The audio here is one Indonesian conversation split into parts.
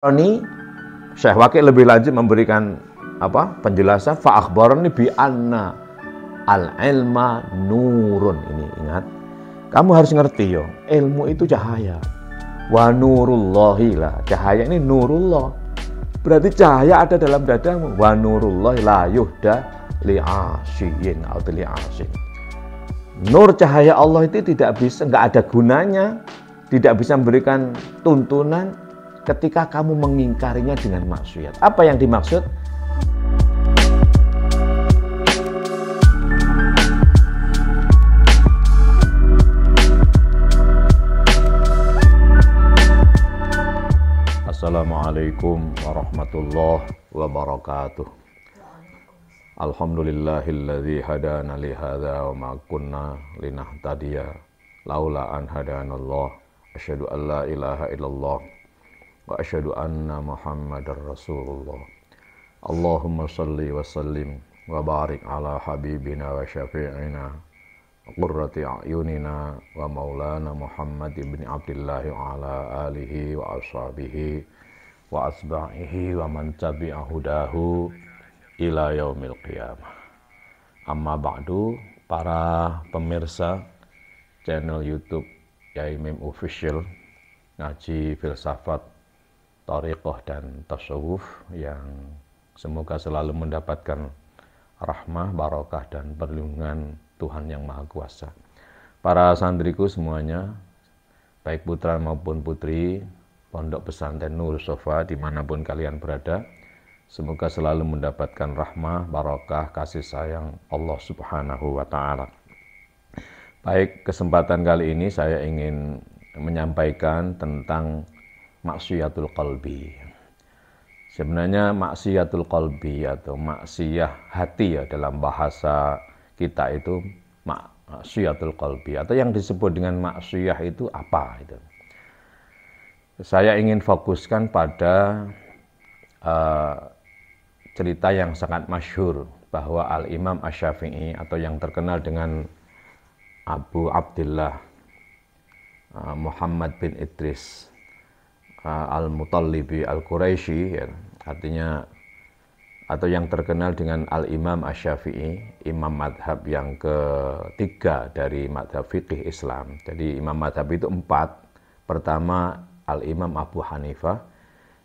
Ini Syekh Waqi lebih lanjut memberikan penjelasan fa akhbarani bi anna al ilma nurun. Ini ingat, kamu harus ngerti yo, ilmu itu cahaya. Wa nurullahi lah, cahaya ini nurullah. Berarti cahaya ada dalam dadamu. Wa nurullahi la yuhda li asyin atau li asyin. Nur cahaya Allah itu tidak bisa, enggak ada gunanya, tidak bisa memberikan tuntunan ketika kamu mengingkarinya dengan maksiat. Apa yang dimaksud? Assalamualaikum warahmatullahi wabarakatuh. Alhamdulillahilladzi hadana li hadza wa ma kunna linahtadiya laula an hadanallah. Asyhadu an la ilaha illallah wa asyhadu anna Muhammadar Rasulullah. Allahumma salli wa sallim wa barik ala habibina wa syafi'ina qurrati a'yunina wa maulana Muhammad ibn Abdullah wa ala alihi wa ashabihi wa asba'ihi wa man tabi'a hudahu ila yaumil qiyamah. Amma ba'du, para pemirsa channel YouTube Yai Mim Official, ngaji filsafat, thariqah dan tasawuf yang semoga selalu mendapatkan rahmah, barakah dan perlindungan Tuhan yang Maha Kuasa. Para santriku semuanya, baik putra maupun putri Pondok Pesantren Nur Sofa dimanapun kalian berada, semoga selalu mendapatkan rahmah, barakah, kasih sayang Allah Subhanahu wa Ta'ala. Baik, kesempatan kali ini saya ingin menyampaikan tentang maksiatul qalbi. Sebenarnya maksiatul qalbi atau maksiyah hati ya dalam bahasa kita itu maksiatul qalbi, atau yang disebut dengan maksiyah itu apa itu. Saya ingin fokuskan pada cerita yang sangat masyhur bahwa Al-Imam Asy-Syafi'i atau yang terkenal dengan Abu Abdillah Muhammad bin Idris Al-Mutallibi Al-Quraisy, ya, artinya atau yang terkenal dengan Al-Imam Asy-Syafi'i, imam madhab yang ketiga dari madhab fikih Islam. Jadi imam madhab itu 4. Pertama Al-Imam Abu Hanifah,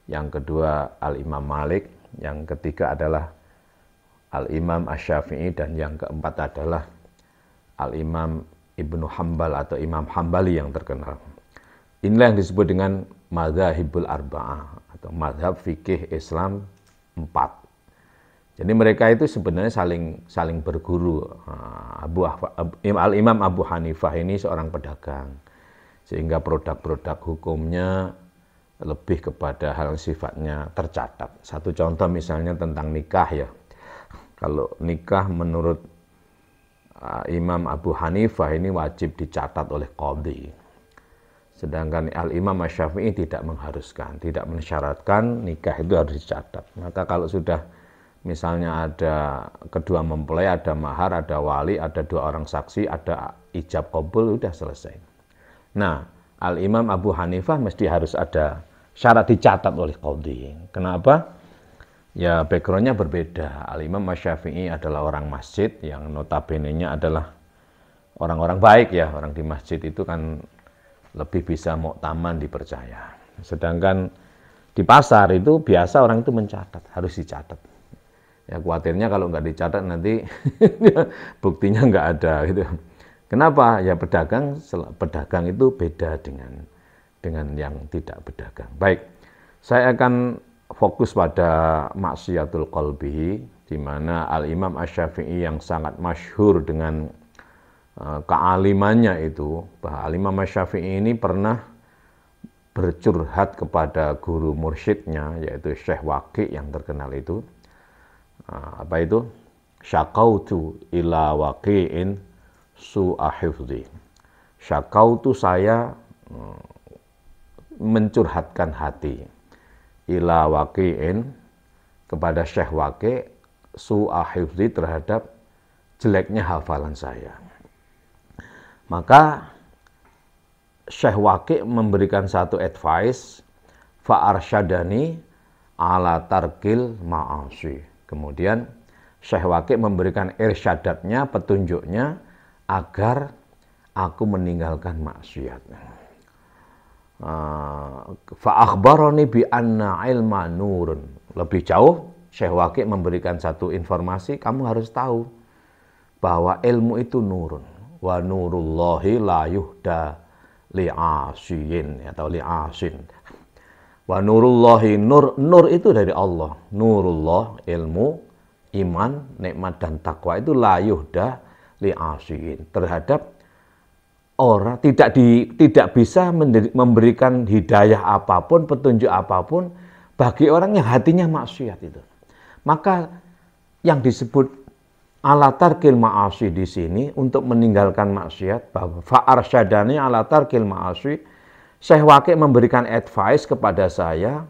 yang kedua Al-Imam Malik, yang ketiga adalah Al-Imam Asy-Syafi'i, dan yang keempat adalah Al-Imam Ibnu Hambal atau Imam Hambali yang terkenal. Inilah yang disebut dengan Madzhabul Arba'ah atau madhab fikih Islam 4. Jadi mereka itu sebenarnya saling berguru. Al-Imam Abu Hanifah ini seorang pedagang, sehingga produk-produk hukumnya lebih kepada hal yang sifatnya tercatat. Satu contoh misalnya tentang nikah ya. Kalau nikah menurut Imam Abu Hanifah ini wajib dicatat oleh qadhi. Sedangkan Al-Imam Asy-Syafi'i tidak mengharuskan, tidak mensyaratkan nikah itu harus dicatat. Maka kalau sudah misalnya ada kedua mempelai, ada mahar, ada wali, ada 2 orang saksi, ada ijab qabul, sudah selesai. Nah, Al-Imam Abu Hanifah mesti harus ada syarat dicatat oleh qadhi. Kenapa? Ya backgroundnya berbeda. Al-Imam Asy-Syafi'i adalah orang masjid yang notabene-nya adalah orang-orang baik ya. Orang di masjid itu kan lebih bisa muktaman, dipercaya. Sedangkan di pasar itu biasa orang itu mencatat, harus dicatat. Ya khawatirnya kalau nggak dicatat nanti buktinya nggak ada gitu. Kenapa? Ya pedagang itu beda dengan yang tidak pedagang. Baik, saya akan fokus pada maksiatul qalbi, di mana Al-Imam Asy-Syafi'i yang sangat masyhur dengan kealimannya itu, bahwa Al-Imam Asy-Syafi'i ini pernah bercurhat kepada guru mursyidnya, yaitu Syekh Waqi yang terkenal itu. Apa itu? Syaqautu ila waqi'in su'a hifdzi. Syaqautu, saya mencurhatkan hati, ila waqi'in, kepada Syekh Waqi, su'a hifdzi, terhadap jeleknya hafalan saya. Maka Syekh Waqi memberikan satu advice, fa arsyadani ala tarkil ma'asi. Kemudian Syekh Waqi memberikan irsyadatnya, petunjuknya agar aku meninggalkan maksiat. Fa akhbarani bi anna ilma nurun. Lebih jauh Syekh Waqi memberikan satu informasi, kamu harus tahu bahwa ilmu itu nurun. Wa nurullahi la yuhda li'asiyin atau li'asin. Wa nurullahi, nur itu dari Allah. Nurullah, ilmu, iman, nikmat dan takwa itu la yuhda li'asiyin. Terhadap orang tidak bisa memberikan hidayah apapun, petunjuk apapun bagi orang yang hatinya maksiat itu. Maka yang disebut ala tarkil ma'asi di sini untuk meninggalkan maksiat, bahwa fa arsyadani ala tarkil ma'asi, Syekh Waqi memberikan advice kepada saya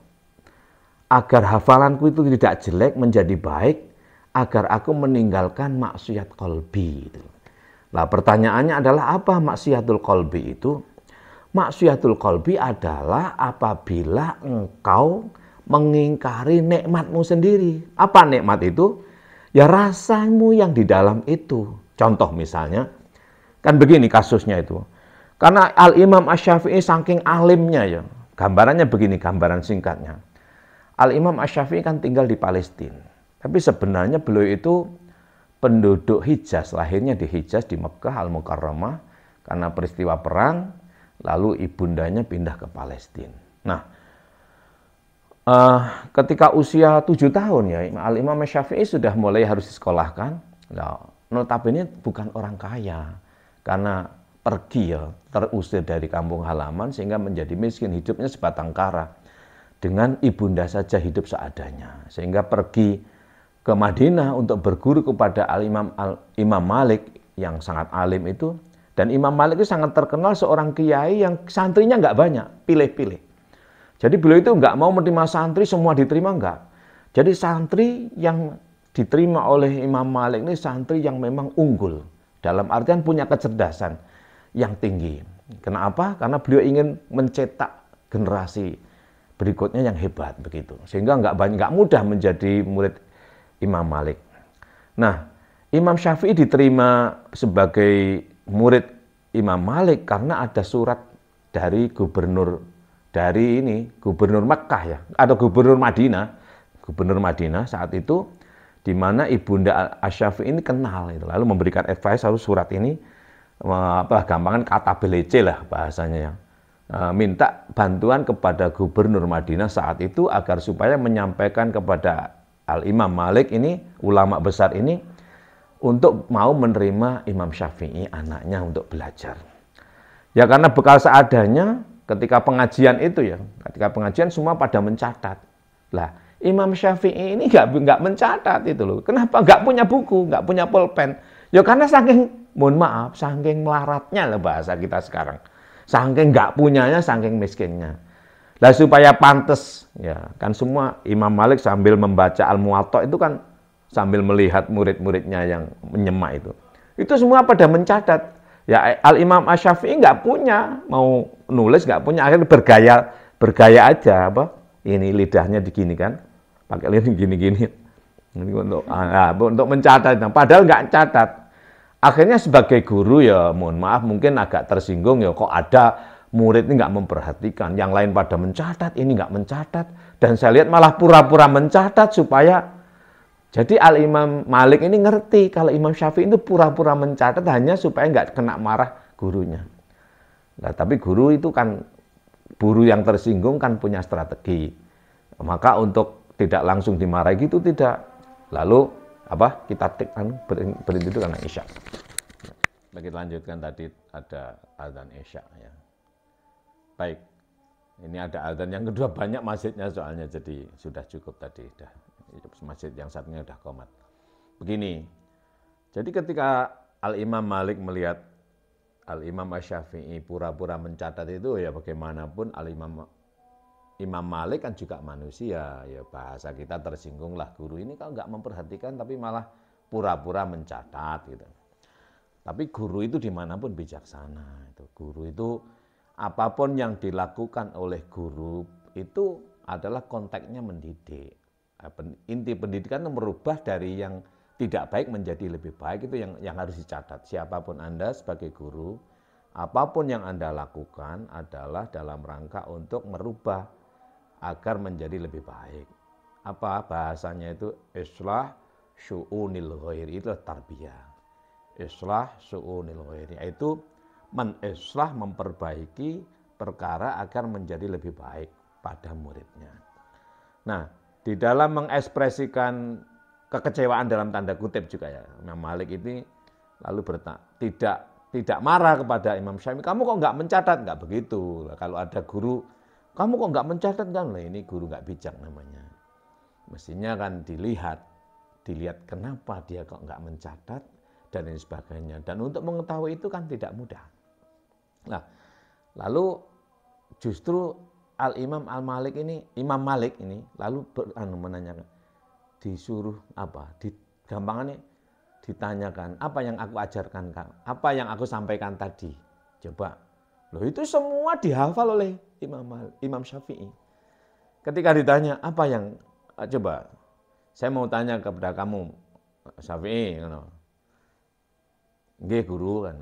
agar hafalanku itu tidak jelek menjadi baik, agar aku meninggalkan maksiat qalbi. Nah, pertanyaannya adalah apa maksiatul qalbi itu? Maksiatul qalbi adalah apabila engkau mengingkari nikmatmu sendiri. Apa nikmat itu? Ya rasamu yang di dalam itu. Contoh misalnya, kan begini kasusnya itu. Karena Al-Imam Asy-Syafi'i saking alimnya ya. Gambarannya begini, gambaran singkatnya. Al-Imam Asy-Syafi'i kan tinggal di Palestina. Tapi sebenarnya beliau itu penduduk Hijaz, lahirnya di Hijaz, di Mekah Al-Mukarramah. Karena peristiwa perang, lalu ibundanya pindah ke Palestina. Nah, ketika usia 7 tahun ya, Al-Imam Asy-Syafi'i sudah mulai harus disekolahkan. Nah, notabene bukan orang kaya. Karena pergi ya, terusir dari kampung halaman sehingga menjadi miskin, hidupnya sebatang kara. Dengan ibunda saja hidup seadanya. Sehingga pergi ke Madinah untuk berguru kepada Imam Malik yang sangat alim itu. Dan Imam Malik itu sangat terkenal seorang kiai yang santrinya nggak banyak, pilih-pilih. Jadi beliau itu nggak mau menerima santri, semua diterima nggak. Jadi santri yang diterima oleh Imam Malik ini santri yang memang unggul. Dalam artian punya kecerdasan yang tinggi. Kenapa? Karena beliau ingin mencetak generasi berikutnya yang hebat begitu. Sehingga nggak mudah menjadi murid Imam Malik. Nah, Imam Syafi'i diterima sebagai murid Imam Malik karena ada surat dari gubernur Mekah ya, atau gubernur Madinah saat itu, di mana ibunda Asy-Syafi'i ini kenal itu, lalu memberikan advice harus surat ini gampangan kata belece lah bahasanya ya. Minta bantuan kepada gubernur Madinah saat itu agar supaya menyampaikan kepada Al-Imam Malik ini, ulama besar ini, untuk mau menerima Imam Syafi'i anaknya untuk belajar. Ya karena bekal seadanya ketika pengajian itu ya, ketika pengajian semua pada mencatat. Lah, Imam Syafi'i ini nggak mencatat itu loh. Kenapa? Nggak punya buku, nggak punya pulpen. Ya karena saking, mohon maaf, saking melaratnya lah bahasa kita sekarang. Saking nggak punyanya, saking miskinnya. Lah supaya pantas, ya kan semua Imam Malik sambil membaca Al-Muwatta itu kan sambil melihat murid-muridnya yang menyemak itu. Itu semua pada mencatat. Ya Al-Imam Asy-Syafi'i nggak punya, mau nulis nggak punya, akhirnya bergaya aja apa? Ini lidahnya digini kan, pakai lidah gini-gini. Ini untuk mencatat. Nah, padahal nggak catat. Akhirnya sebagai guru ya mohon maaf mungkin agak tersinggung ya, kok ada murid ini nggak memperhatikan, yang lain pada mencatat, ini nggak mencatat, dan saya lihat malah pura-pura mencatat supaya, jadi Al-Imam Malik ini ngerti kalau Imam Syafi'i itu pura-pura mencatat hanya supaya nggak kena marah gurunya. Nah, tapi guru itu kan, guru yang tersinggung kan punya strategi, maka untuk tidak langsung dimarahi gitu tidak, lalu kita tekan berhenti itu karena isya. Nah, kita lanjutkan tadi ada adzan isya ya. Baik, ini ada adzan yang kedua, banyak masjidnya soalnya, jadi sudah cukup tadi, masjid yang satunya sudah qomat. Begini, jadi ketika Al-Imam Malik melihat Al-Imam Asy-Syafi'i pura-pura mencatat itu, ya bagaimanapun Imam Malik kan juga manusia, ya bahasa kita tersinggung lah, guru ini kalau nggak memperhatikan tapi malah pura-pura mencatat gitu. Tapi guru itu dimanapun bijaksana, itu guru itu apapun yang dilakukan oleh guru itu adalah konteksnya mendidik. Inti pendidikan itu merubah dari yang tidak baik menjadi lebih baik, itu yang harus dicatat. Siapapun Anda sebagai guru, apapun yang Anda lakukan adalah dalam rangka untuk merubah agar menjadi lebih baik. Apa bahasanya itu? Islah syu'unil ghairi, itu tarbiyah. Islah syu'unil ghairi, yaitu menislah, memperbaiki perkara agar menjadi lebih baik pada muridnya. Nah, di dalam mengekspresikan kekecewaan dalam tanda kutip juga ya, Imam Malik ini lalu tidak marah kepada Imam Syafi'i. Kamu kok nggak mencatat? Nggak begitu. Kalau ada guru, kamu kok nggak mencatat? Kan ini guru nggak bijak namanya. Mestinya kan dilihat kenapa dia kok nggak mencatat dan lain sebagainya. Dan untuk mengetahui itu kan tidak mudah. Nah, lalu justru Imam Malik ini lalu menanyakan, disuruh apa? Gampangannya ditanyakan, apa yang aku ajarkan, apa yang aku sampaikan tadi? Coba. Loh, itu semua dihafal oleh Imam Syafi'i. Ketika ditanya, apa yang coba? Saya mau tanya kepada kamu, Syafi'i, nggih guru kan.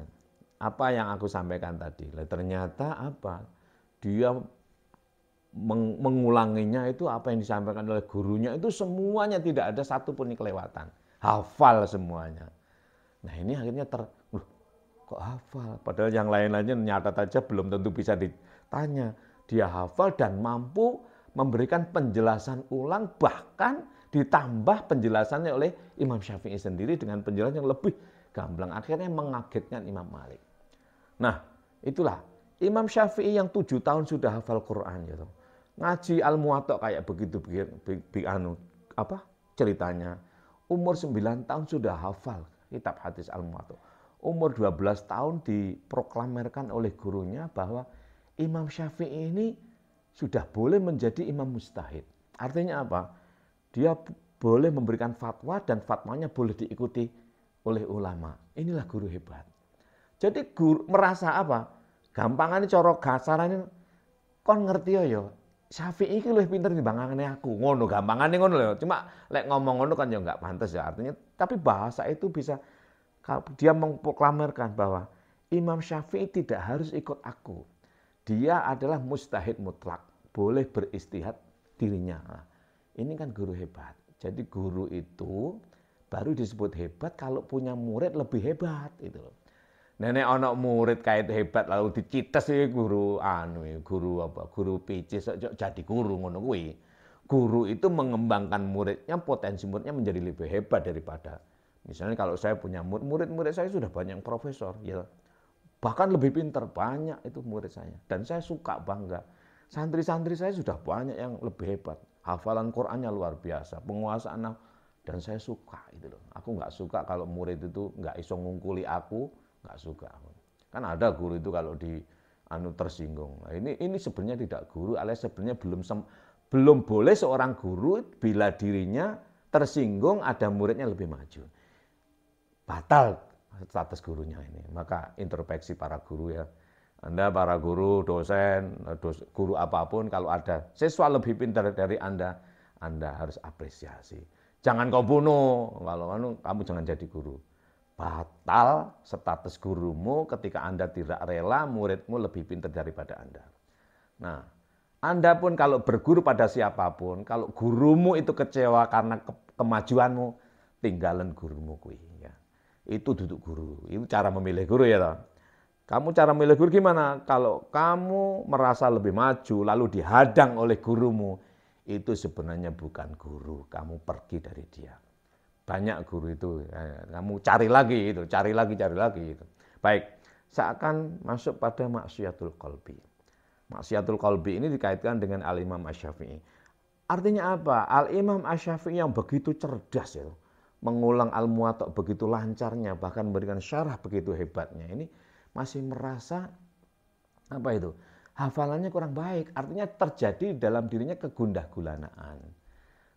Apa yang aku sampaikan tadi? Lah ternyata apa? Dia mengulanginya itu apa yang disampaikan oleh gurunya itu semuanya, tidak ada satupun yang kelewatan. Hafal semuanya. Nah ini akhirnya kok hafal? Padahal yang lain-lainnya nyatat aja belum tentu bisa ditanya. Dia hafal dan mampu memberikan penjelasan ulang, bahkan ditambah penjelasannya oleh Imam Syafi'i sendiri dengan penjelasan yang lebih gamblang. Akhirnya mengagetkan Imam Malik. Nah itulah Imam Syafi'i yang 7 tahun sudah hafal Quran gitu. Ngaji Al-Muwatta kayak begitu ceritanya. Umur 9 tahun sudah hafal kitab hadis Al-Muwatta. Umur 12 tahun diproklamirkan oleh gurunya bahwa Imam Syafi'i ini sudah boleh menjadi imam mujtahid. Artinya apa? Dia boleh memberikan fatwa dan fatwanya boleh diikuti oleh ulama. Inilah guru hebat. Jadi guru merasa apa? Gampangannya corok gasarannya kon ngerti ya. Syafi'i iki luwih pinter timbangane aku. Ngono gampangane ngono lho. Cuma lek ngomong ngono kan ya enggak pantas ya artinya, tapi bahasa itu bisa dia memproklamirkan bahwa Imam Syafi'i tidak harus ikut aku. Dia adalah mujtahid mutlak, boleh beristihad dirinya. Nah, ini kan guru hebat. Jadi guru itu baru disebut hebat kalau punya murid lebih hebat itu loh. Nenek anak murid kait hebat lalu dicites guru guru picis jadi guru ngono kuwi. Guru itu mengembangkan muridnya, potensi muridnya menjadi lebih hebat daripada misalnya kalau saya punya murid saya sudah banyak yang profesor ya. Bahkan lebih pintar, banyak itu murid saya dan saya suka bangga. Santri-santri saya sudah banyak yang lebih hebat. Hafalan Qur'annya luar biasa, penguasaan dan saya suka itu loh. Aku nggak suka kalau murid itu nggak iso ngungkuli aku. Nggak suka. Kan ada guru itu kalau tersinggung. Nah, ini sebenarnya tidak guru, alias sebenarnya belum boleh seorang guru bila dirinya tersinggung ada muridnya lebih maju. Batal status gurunya ini. Maka introspeksi para guru ya. Anda para guru, dosen, guru apapun kalau ada siswa lebih pintar dari Anda harus apresiasi. Jangan kau bunuh, kalau kamu jangan jadi guru. Batal status gurumu ketika Anda tidak rela muridmu lebih pintar daripada Anda. Nah, Anda pun kalau berguru pada siapapun, kalau gurumu itu kecewa karena kemajuanmu, tinggalan gurumu kui. Ya. Itu duduk guru, itu cara memilih guru ya toh. Kamu cara memilih guru gimana? Kalau kamu merasa lebih maju lalu dihadang oleh gurumu, itu sebenarnya bukan guru, kamu pergi dari dia. Banyak guru itu, kamu cari lagi itu, cari lagi itu. Baik, seakan masuk pada maksiatul qalbi. Maksiatul qalbi ini dikaitkan dengan Al-Imam Asy-Syafi'i. Artinya apa? Al-Imam Asy-Syafi'i yang begitu cerdas ya, mengulang Al-Muwatta begitu lancarnya, bahkan memberikan syarah begitu hebatnya. Ini masih merasa apa itu? Hafalannya kurang baik. Artinya terjadi dalam dirinya kegundah-gulanaan.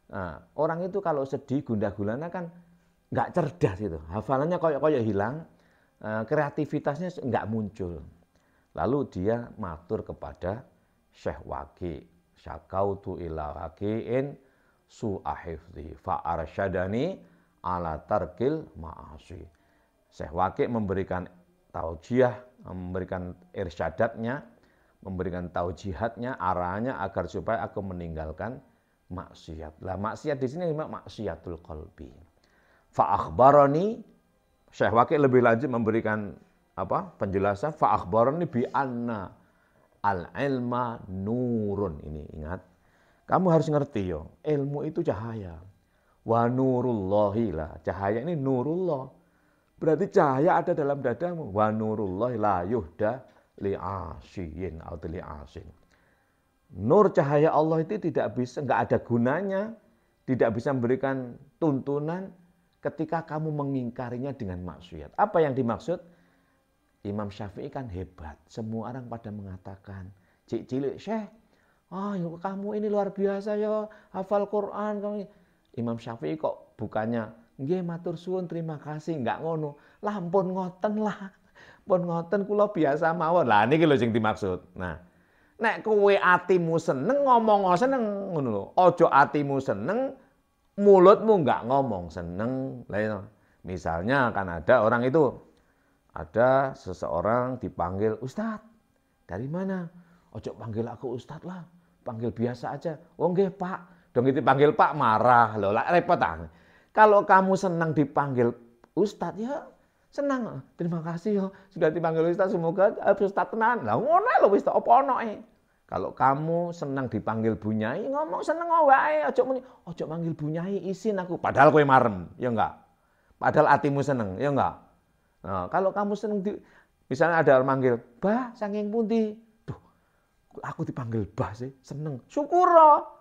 Nah, orang itu kalau sedih, gundah gulana kan nggak cerdas itu. Hafalannya koyok-koyok hilang, kreativitasnya nggak muncul. Lalu dia matur kepada Syekh Waqi. syakautu ila waqi'in su'a hifdzi fa arsyadani ala tarkil ma'asi. Syekh Waqi' memberikan taujiah, memberikan irsyadatnya, memberikan taujihatnya, arahannya agar supaya aku meninggalkan maksiat. Lah maksiat di sini maksiatul qalbi. Fa akhbarani, Syekh Waqi' lebih lanjut memberikan penjelasan fa akhbarani bi anna al ilma nurun. Ini ingat, kamu harus ngerti yo, ilmu itu cahaya. Wa nurullahi lah, cahaya ini nurullah. Berarti cahaya ada dalam dadamu. Wa nurullahi la yuhda li'asyin atau li'asin. Nur cahaya Allah itu enggak ada gunanya, tidak bisa memberikan tuntunan ketika kamu mengingkarinya dengan maksiat. Apa yang dimaksud? Imam Syafi'i kan hebat. Semua orang pada mengatakan, cik cilik, Syekh, kamu ini luar biasa ya, hafal Quran kamu. Imam Syafi'i kok bukannya, nggih matur suwun terima kasih, enggak ngono. Lah ampun ngoten lah. Pun ngoten kula biasa mawon. Lah niki lho sing dimaksud. Nah, nek kowe atimu seneng ngomong seneng ngono lho. Aja atimu seneng mulutmu enggak ngomong seneng. Lah misalnya kan ada orang itu, ada seseorang dipanggil Ustadz. Dari mana? Ojo panggil aku Ustadz lah. Panggil biasa aja. Oh nggih Pak. Dong itu panggil Pak marah. Loh lah repot ah. Kalau kamu senang dipanggil Ustadz ya senang. Terima kasih ya sudah dipanggil Ustadz. Semoga Ustadz tenan. Lah ngono lho wis apa ono e. Kalau kamu senang dipanggil Bunyai ngomong seneng wae. Ojo manggil Bunyai izin aku. Padahal kowe marem. Ya enggak. Padahal hatimu seneng. Ya enggak. Nah, kalau kamu seneng misalnya ada orang manggil, "Bah, saking pundi?" Duh, aku dipanggil Bah sih, seneng. Syukur loh.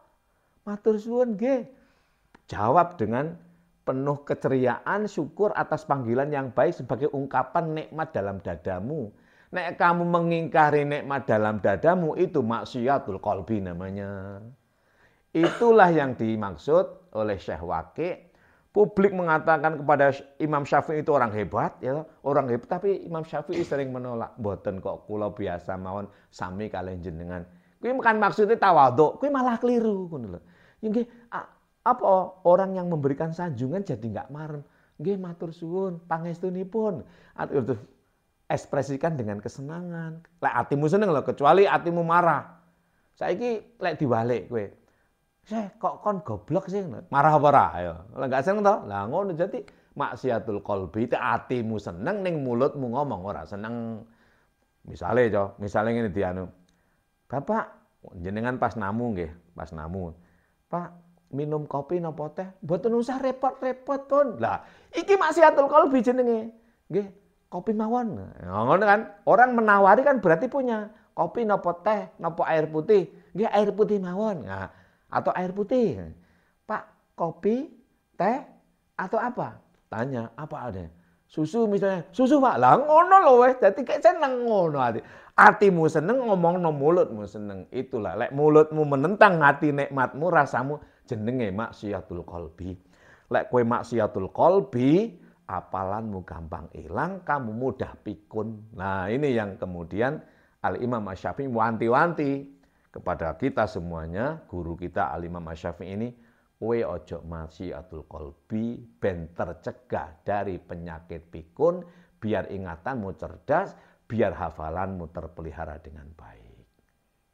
Matur suwun nggih. Jawab dengan penuh keceriaan, syukur atas panggilan yang baik sebagai ungkapan nikmat dalam dadamu. Nek kamu mengingkari nikmat dalam dadamu, itu maksiatul qalbi namanya. Itulah yang dimaksud oleh Syekh Waqi'. Publik mengatakan kepada Imam Syafi'i itu orang hebat, ya, orang hebat. Tapi Imam Syafi'i sering menolak. Mboten kok kula biasa mawon sami kalian jenengan. Kuwi kan maksudnya tawadhu, kuwi malah keliru ngono lho. Ya nggih, apa orang yang memberikan sanjungan jadi enggak marem. Nggih matur suwun, pangestunipun. Itu ekspresikan dengan kesenangan. Lek atimu seneng lho, kecuali atimu marah. Saiki lek diwalik kowe. Syekh kok kon goblok sih, marah apa ora? Ayo, lah enggak seneng toh? Lah ngono jadi maksiatul qalbi itu atimu seneng ning mulutmu ngomong ora seneng. Misale ngene dianu. Bapak jenengan pas namu nggih, pas namu. Pak, minum kopi napa teh? Mboten usah repot-repot pun. Lah, iki maksiatul qalbi jenenge. Nggih, kopi mawon. Nah, ngono kan? Orang menawari kan berarti punya kopi napa teh, napa air putih. Nggih, air putih mawon. Nah, atau air putih. Pak, kopi, teh, atau apa? Tanya, apa ada? Susu misalnya, susu Pak. Lah ngono lho wis, dadi kayak seneng ngono ati. Atimu seneng ngomongno mulutmu seneng. Itulah lek mulutmu menentang hati nikmatmu, rasamu jenenge maksiatul qalbi. Lek kowe maksiatul qalbi, apalanmu gampang hilang, kamu mudah pikun. Nah, ini yang kemudian Al-Imam Asy-Syafi'i wanti-wanti kepada kita semuanya, guru kita Al-Imam Asy-Syafi'i ini, kowe ojo maksiatul qalbi ben tercegah dari penyakit pikun, biar ingatanmu cerdas, biar hafalanmu terpelihara dengan baik.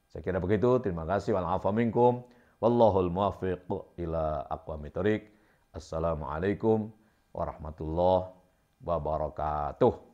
Saya kira begitu. Terima kasih. Wal afu minkum. Wallahul muwaffiq ila aqwamit thoriq. Assalamualaikum warahmatullahi wabarakatuh.